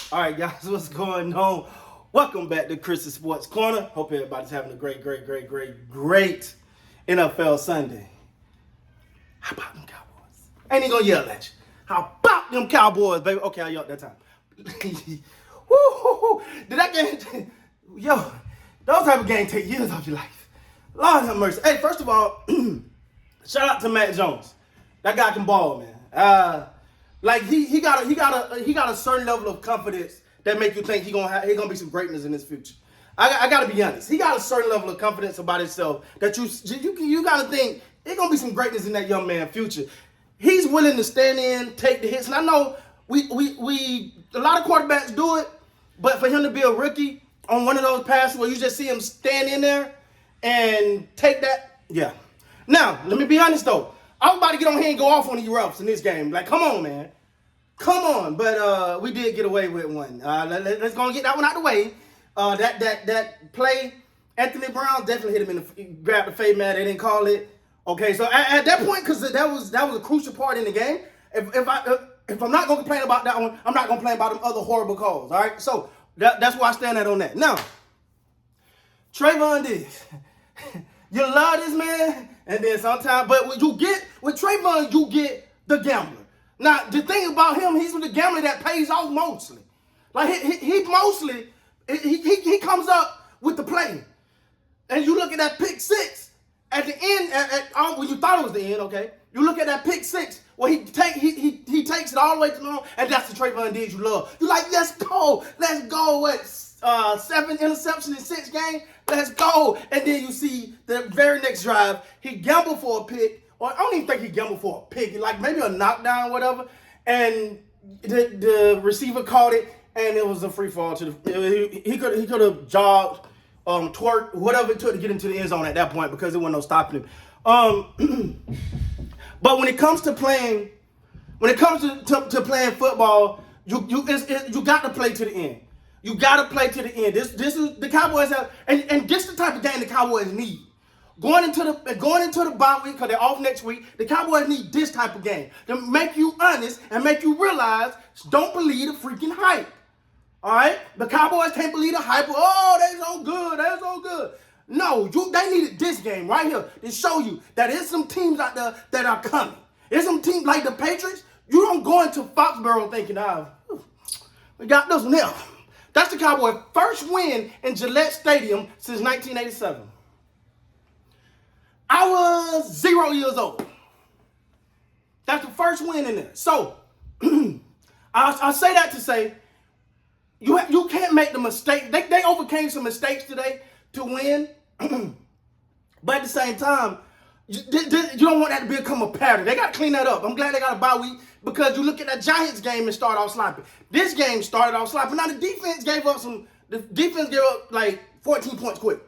All right, guys, what's going on? Welcome back to Chris's Sports Corner. Hope everybody's having a great NFL Sunday. How about them Cowboys? Ain't even gonna yell at you. How about them Cowboys, baby? Okay, I yelled that time. Woo! Did that game? Yo, those type of games take years off your life. Lord have mercy. Hey, first of all, shout out to Matt Jones. That guy can ball, man. Like he got a certain level of confidence that make you think he gonna be some greatness in his future. I gotta be honest. He got a certain level of confidence about himself that you gotta think there's gonna be some greatness in that young man's future. He's willing to stand in, take the hits, and I know we a lot of quarterbacks do it, but for him to be a rookie on one of those passes where you just see him stand in there and take that, yeah. Now let me be honest though. I was about to get on here and go off on these refs in this game. Like, come on, man. Come on. But we did get away with one. Let's go and get that one out the way. That play, Anthony Brown definitely hit him grabbed the fade, man. They didn't call it. Okay, so at that point, because that was a crucial part in the game, if I'm not going to complain about that one, I'm not going to complain about them other horrible calls, all right? So that's why I stand at on that. Now, Trayvon Diggs. You love this man, and then sometimes, but with Trayvon, you get the gambler. Now, the thing about him, he's the gambler that pays off mostly. Like, he mostly, he comes up with the play. And you look at that pick six, at the end, when you thought it was the end, okay, you look at that pick six, well, he takes it all the way to the home, and that's the Trayvon Diggs you love. You're like, let's go, what, 7 interceptions in 6 games? Let's go. And then you see the very next drive, he gambled for a pick, or I don't even think he gambled for a pick, like maybe a knockdown or whatever, and the receiver caught it, and it was a free fall to the, he could have jogged, twerked, whatever it took to get into the end zone at that point because there wasn't no stopping him. But when it comes to playing, to playing football, you got to play to the end. You gotta play to the end. This is the Cowboys have, and this is the type of game the Cowboys need. Going into the bye week, because they're off next week, the Cowboys need this type of game to make you honest and make you realize, don't believe the freaking hype. All right, the Cowboys can't believe the hype. Oh, they're so good. No, they needed this game right here to show you that there's some teams out there that are coming. There's some teams like the Patriots. You don't go into Foxborough thinking, we got this one here. That's the Cowboys' first win in Gillette Stadium since 1987. I was 0 years old. That's the first win in there. So, I say that to say, you can't make the mistake. They overcame some mistakes today to win. But at the same time, you don't want that to become a pattern. They got to clean that up. I'm glad they got a bye week because you look at that Giants game and start off sloppy. This game started off sloppy. Now the defense gave up like 14 points quick.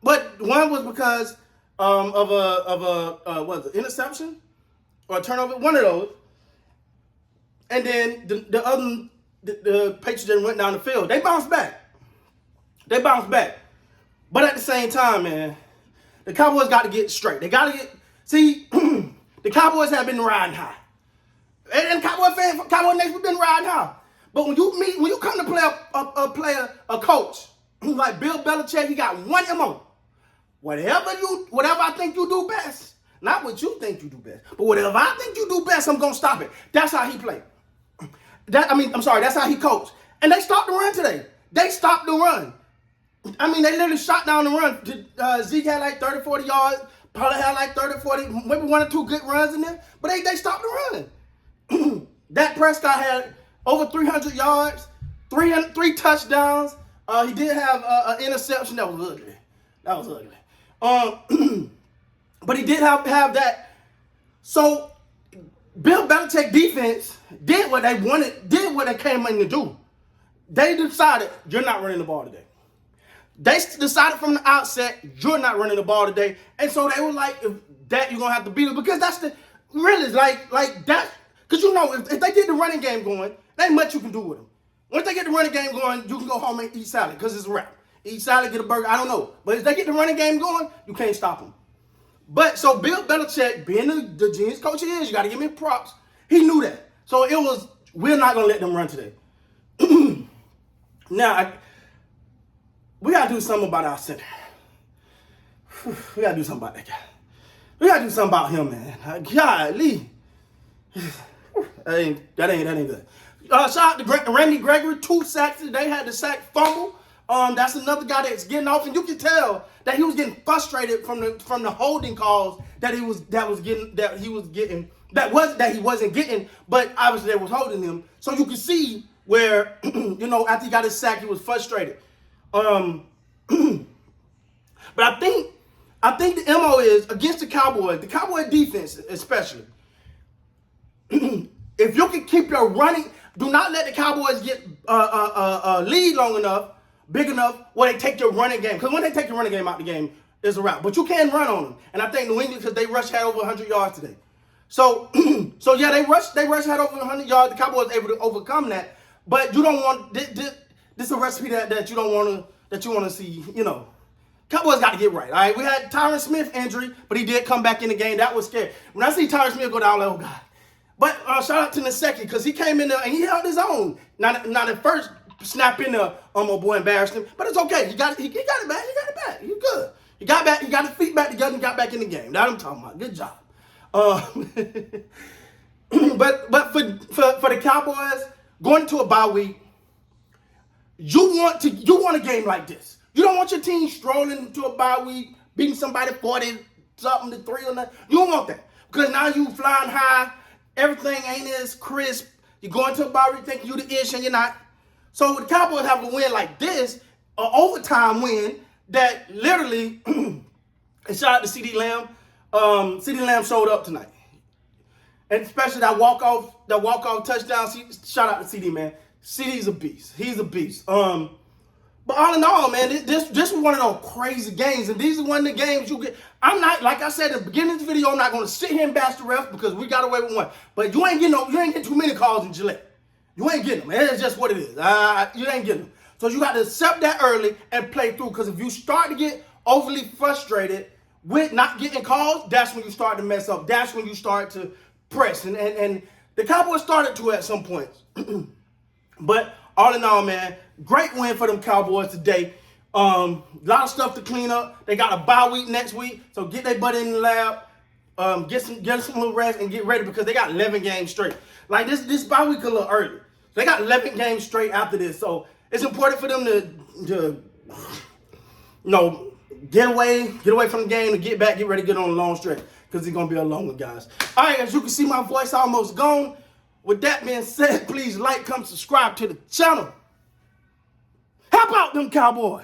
But one was because of an interception or a turnover, one of those. And then the Patriots then went down the field. They bounced back. But at the same time, man, the Cowboys got to get straight. They got to the Cowboys have been riding high. And Cowboy Nation, we've been riding high. But when you come to play a coach like Bill Belichick, he got one MO. Whatever I think you do best, not what you think you do best, but whatever I think you do best, I'm gonna stop it. That's how he played. That's how he coached. And they stopped the run today. They stopped the run. I mean, they literally shot down the run. Zeke had like 30, 40 yards. Pollard had like 30, 40, maybe 1 or 2 good runs in there. But they stopped the run. Dak Prescott had over 300 yards, 3 touchdowns. He did have an interception that was ugly. But he did have that. So Bill Belichick defense did what they wanted, did what they came in to do. They decided, you're not running the ball today. They decided from the outset, you're not running the ball today. And so they were like, if that, you're going to have to beat it. Because that's like that. Because if they get the running game going, there ain't much you can do with them. Once they get the running game going, you can go home and eat salad because it's a wrap. Eat salad, get a burger, I don't know. But if they get the running game going, you can't stop them. But so Bill Belichick, being the genius coach he is, you got to give me props. He knew that. So it was, we're not going to let them run today. Now, we got to do something about our center. We got to do something about that guy. We got to do something about him, man. Golly. That ain't good. Shout out to Randy Gregory, 2 sacks today. Had the sack fumble. That's another guy that's getting off, and you can tell that he was getting frustrated from the holding calls that he wasn't getting, but obviously they was holding him. So you can see where after he got his sack, he was frustrated. But I think the MO is against the Cowboys defense especially. If you can keep your running, do not let the Cowboys get a lead long enough, big enough, where they take your running game. Because when they take your running game out the game, it's a wrap. But you can run on them. And I think New England, because they rushed had over 100 yards today. So yeah, they rushed had over 100 yards. The Cowboys able to overcome that. But you don't want this is a recipe that you don't want to see. Cowboys got to get right. All right, we had Tyron Smith injury, but he did come back in the game. That was scary. When I see Tyron Smith go down, I'm like, oh God. But shout out to Nasecki, because he came in there and he held his own. Not the first snap in there, my boy embarrassed him. But it's okay. He got it back. He good. He got back. He got his feet back together and got back in the game. That's what I'm talking about. Good job. But for the Cowboys, going into a bye week, you want a game like this. You don't want your team strolling into a bye week, beating somebody 40-something to 3 or nothing. You don't want that. Because now you flying high. Everything ain't as crisp. You go into a bye week thinking you the ish and you're not. So the Cowboys have a win like this, an overtime win that literally, and shout out to CeeDee Lamb. CeeDee Lamb showed up tonight. And especially that walk-off touchdown. Shout out to CeeDee, man. CeeDee's a beast. He's a beast. But all in all, man, this was one of those crazy games. And these are one of the games you get. I'm not, like I said at the beginning of the video, I'm not going to sit here and bash the refs because we got away with one. But you ain't getting too many calls in Gillette. You ain't getting them. It's just what it is. You ain't getting them. So you got to accept that early and play through. Because if you start to get overly frustrated with not getting calls, that's when you start to mess up. That's when you start to press. And the Cowboys started to at some points. But all in all, man, great win for them Cowboys today. A lot of stuff to clean up. They got a bye week next week, so get their butt in the lab, get some little rest, and get ready because they got 11 games straight. Like this bye week a little early. They got 11 games straight after this, so it's important for them to get away from the game, to get back, get ready to get on a long stretch because it's gonna be a long one, guys. All right, as you can see, my voice almost gone. With that being said, please like, comment, subscribe to the channel. Help out them Cowboys.